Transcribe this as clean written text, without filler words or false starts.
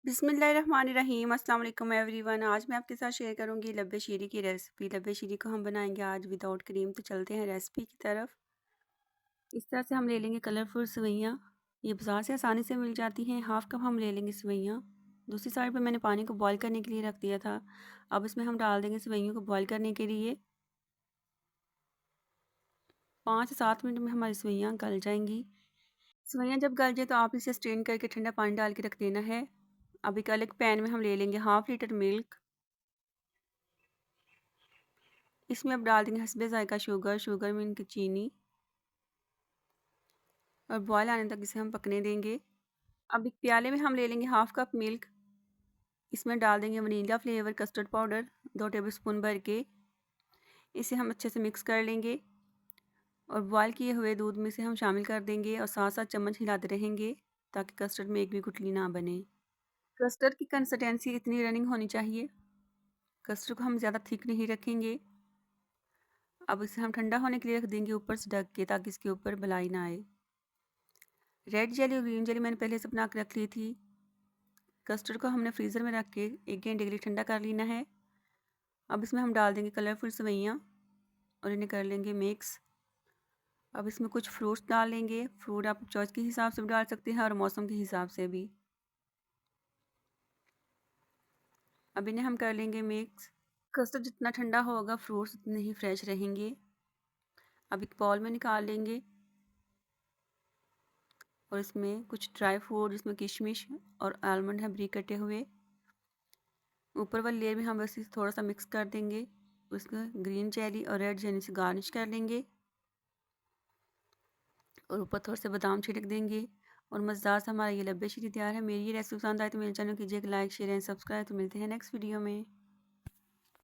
बिस्मिल्लाहिर्रहमानिर्रहीम अस्सलाम वालेकुम एवरीवन। आज मैं आपके साथ शेयर करूंगी लब्बे शीरी की रेसिपी। लब्बे शीरी को हम बनाएंगे आज विदाउट क्रीम। तो चलते हैं रेसिपी की तरफ। इस तरह से हम ले लेंगे कलरफुल सेवइयाँ। ये बाज़ार से आसानी से मिल जाती हैं। हाफ़ कप हम ले लेंगे सेवइयाँ। दूसरी साइड पे मैंने पानी को बॉईल करने के लिए रख दिया था। अब इसमें हम डाल देंगे सेवइयों को बॉईल करने के लिए। 5 से 7 मिनट में हमारी सेवइयाँ गल जाएंगी। सेवइयाँ जब गल जाए तो आप इसे स्ट्रेन करके ठंडा पानी डाल के रख देना है। अब एक अलग पैन में हम ले लेंगे हाफ़ लीटर मिल्क। इसमें अब डाल देंगे हस्बे ज़ायका शुगर मीन की चीनी, और बॉयल आने तक इसे हम पकने देंगे। अब एक प्याले में हम ले लेंगे हाफ़ कप मिल्क। इसमें डाल देंगे vanilla flavour custard powder 2 tablespoon भर के। इसे हम अच्छे से मिक्स कर लेंगे और बॉयल किए हुए दूध में से हम शामिल कर देंगे और साथ साथ चम्मच हिलाते रहेंगे ताकि कस्टर्ड में एक भी गुठली ना बने। कस्टर्ड की कंसिस्टेंसी इतनी रनिंग होनी चाहिए। कस्टर्ड को हम ज़्यादा थिक नहीं रखेंगे। अब इसे हम ठंडा होने के लिए रख देंगे ऊपर से ढक के, ताकि इसके ऊपर मलाई ना आए। रेड जेली और ग्रीन जेली मैंने पहले से बना के रख ली थी। कस्टर्ड को हमने फ्रीज़र में रख के 1 घंटे के लिए ठंडा कर लेना है। अब इसमें हम डाल देंगे कलरफुल सेवइयाँ और इन्हें कर लेंगे मिक्स। अब इसमें कुछ फ्रूट्स डाल लेंगे। फ्रूट आप चॉइस के हिसाब से भी डाल सकते हैं और मौसम के हिसाब से भी। अब इन्हें हम कर लेंगे मिक्स। कस्टर्ड जितना ठंडा होगा फ्रूट्स उतने ही फ्रेश रहेंगे। अब एक बाउल में निकाल लेंगे और इसमें कुछ ड्राई फ्रूट जिसमें किशमिश और आलमंड हैं बारीक कटे हुए। ऊपर वाली लेयर में हम बस इसे थोड़ा सा मिक्स कर देंगे। उसको ग्रीन जेली और रेड जेली से गार्निश कर लेंगे और ऊपर थोड़े से बादाम छिड़क देंगे। और मज़ेदार से हमारा ये लब्बे शीरी तैयार है। मेरी ये रेसिपी पसंद आए तो मेरे चैनल कीजिए लाइक शेयर एंड सब्सक्राइब। तो मिलते हैं नेक्स्ट वीडियो में।